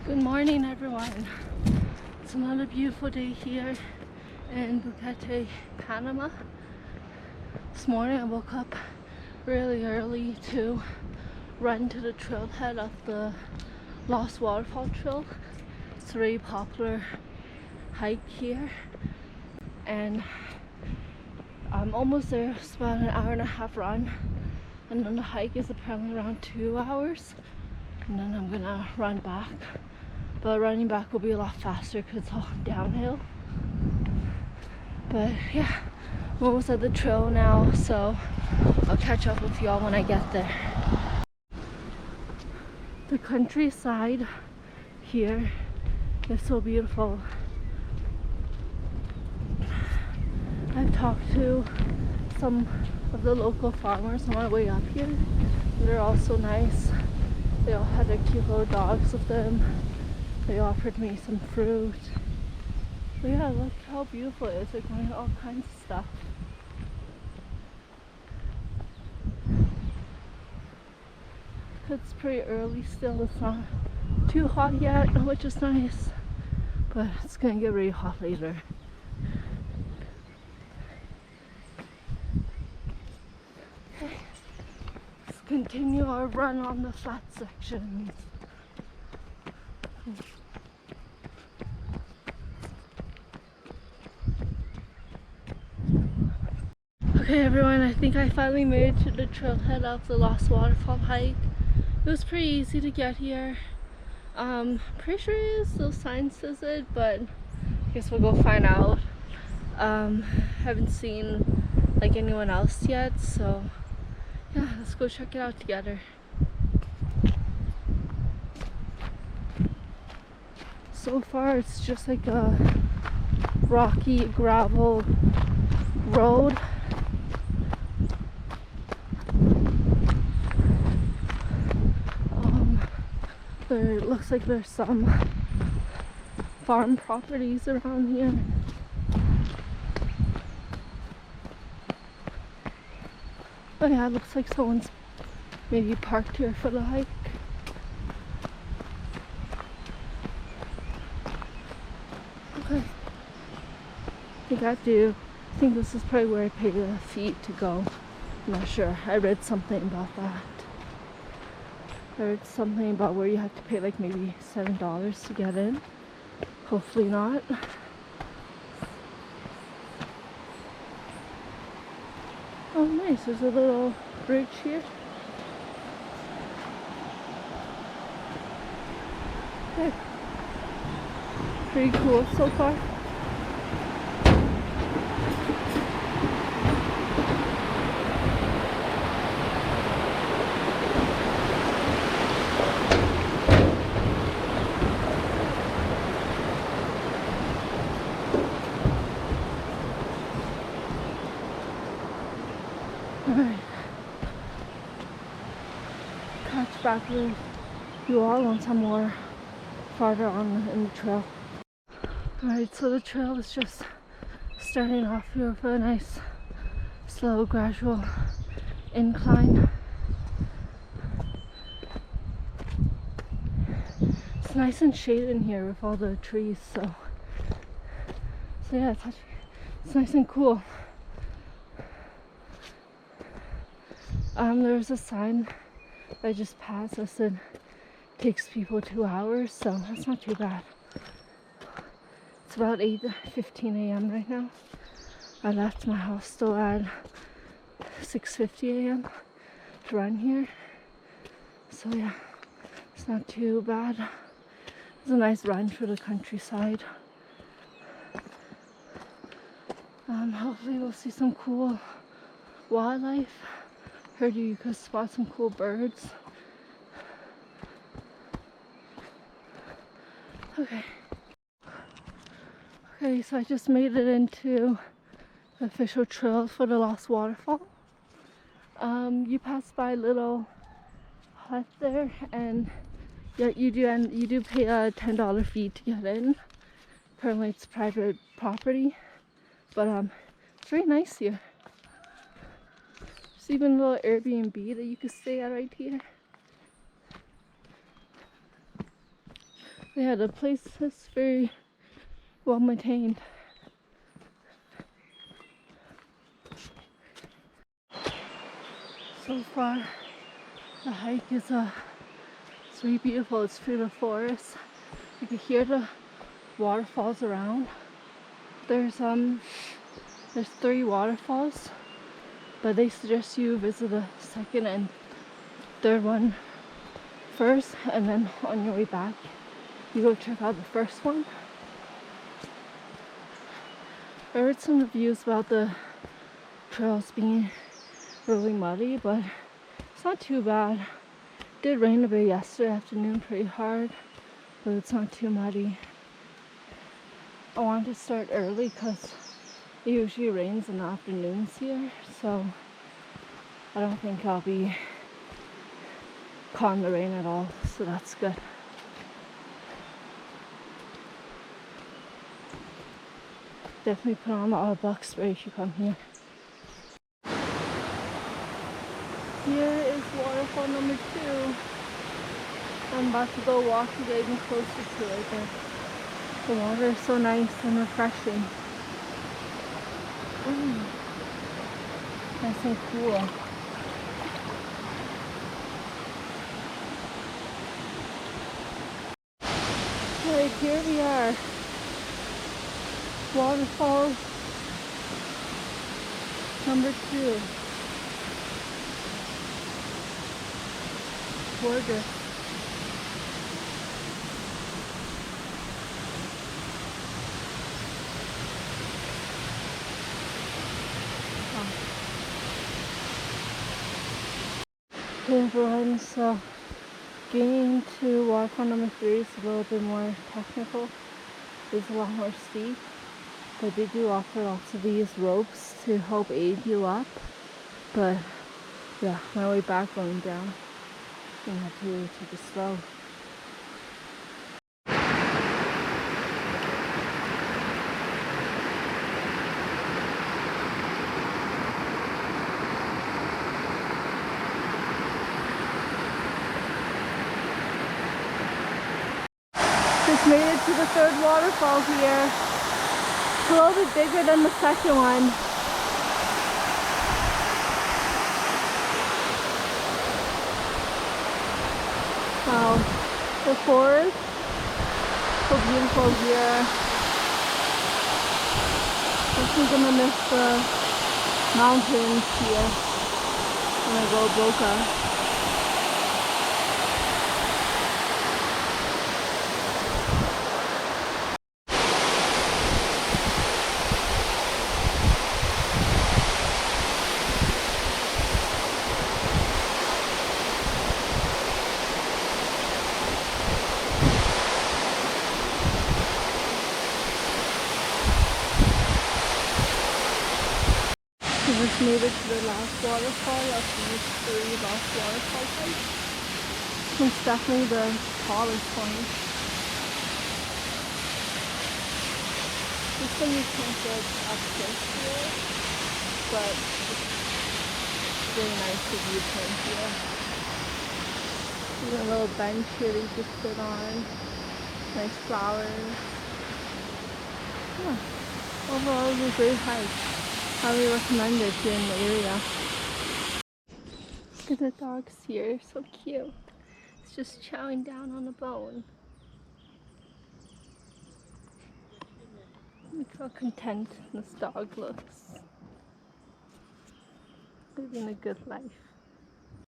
Good morning, everyone. It's another beautiful day here in Boquete, Panama. This morning I woke up really early to run to the trailhead of the Lost Waterfall Trail. It's a really popular hike here, and I'm almost there. It's about an hour and a half run, and then the hike is apparently around 2 hours, and then I'm gonna run back. But running back will be a lot faster because it's all downhill. But yeah, I'm almost at the trail now, so I'll catch up with y'all when I get there. The countryside here is so beautiful. I've talked to some of the local farmers on my way up here. They're all so nice. They all had their cute little dogs with them. They offered me some fruit. But yeah, look how beautiful it is. They're going to all kinds of stuff. It's pretty early still. It's not too hot yet, which is nice. But it's going to get really hot later. Okay, let's continue our run on the flat sections. Okay everyone, I think I finally made it to the trailhead of the Lost Waterfall hike. It was pretty easy to get here. Pretty sure it is, those signs says it, but I guess we'll go find out. Haven't seen like anyone else yet, so yeah, let's go check it out together. So far it's just like a rocky gravel road. There looks like there's some farm properties around here. Oh yeah, it looks like someone's maybe parked here for the hike. Okay. I think this is probably where I pay the fee to go. I'm not sure. I read something about that. I heard something about where you have to pay like maybe $7 to get in. Hopefully not. Oh nice, there's a little bridge here. Okay. Pretty cool so far. Alright, catch back with you all once I'm more farther on in the trail. Alright, so the trail is just starting off here with a nice, slow, gradual incline. It's nice and shaded in here with all the trees, so yeah, it's nice and cool. There's a sign I just passed that said it takes people 2 hours, so that's not too bad. It's about 8:15 a.m. right now. I left my house still at 6:50 a.m. to run here, so yeah, it's not too bad. It's a nice run through the countryside. Hopefully we'll see some cool wildlife. Heard you could spot some cool birds. Okay, so I just made it into the official trail for the Lost Waterfall. You pass by a little hut there, and yeah, you do pay a $10 fee to get in. Apparently it's private property, but it's very nice here. There's even a little Airbnb that you could stay at right here. Yeah, the place is very well maintained. So far, the hike is it's really beautiful. It's through the forest. You can hear the waterfalls around. There's 3 waterfalls, but they suggest you visit the second and third one first, and then on your way back, you go check out the first one. I heard some reviews about the trails being really muddy, but it's not too bad. It did rain a bit yesterday afternoon, pretty hard, but it's not too muddy. I wanted to start early because it usually rains in the afternoons here, so I don't think I'll be caught in the rain at all, so that's good. Definitely put on the bug spray if you come here. Here is waterfall number 2. I'm about to go walk to get even closer to it, but the water is so nice and refreshing. Nice and cool. Right, here we are. Waterfall number 2. Gorgeous. Hey everyone, so getting to waterfall number 3 is a little bit more technical. It's a lot more steep, but they do offer lots of these ropes to help aid you up. But yeah, my way back going down, I'm gonna have to take it slow. Just made it to the 3rd waterfall here. It's a little bit bigger than the second one. Wow, the forest, so beautiful here. Definitely gonna miss the mountains here when I go Boca. We just made it to the last waterfall of these 3 last waterfall hikes. It's definitely the tallest one. This one you can't get up close to it, but it's really nice to viewpoint here. There's a little bench here that you can sit on. Nice flowers. Yeah. Overall, it was a great hike. Highly recommend it here in the area. Look at the dogs here, so cute. It's just chowing down on the bone. Look how content this dog looks. Living a good life.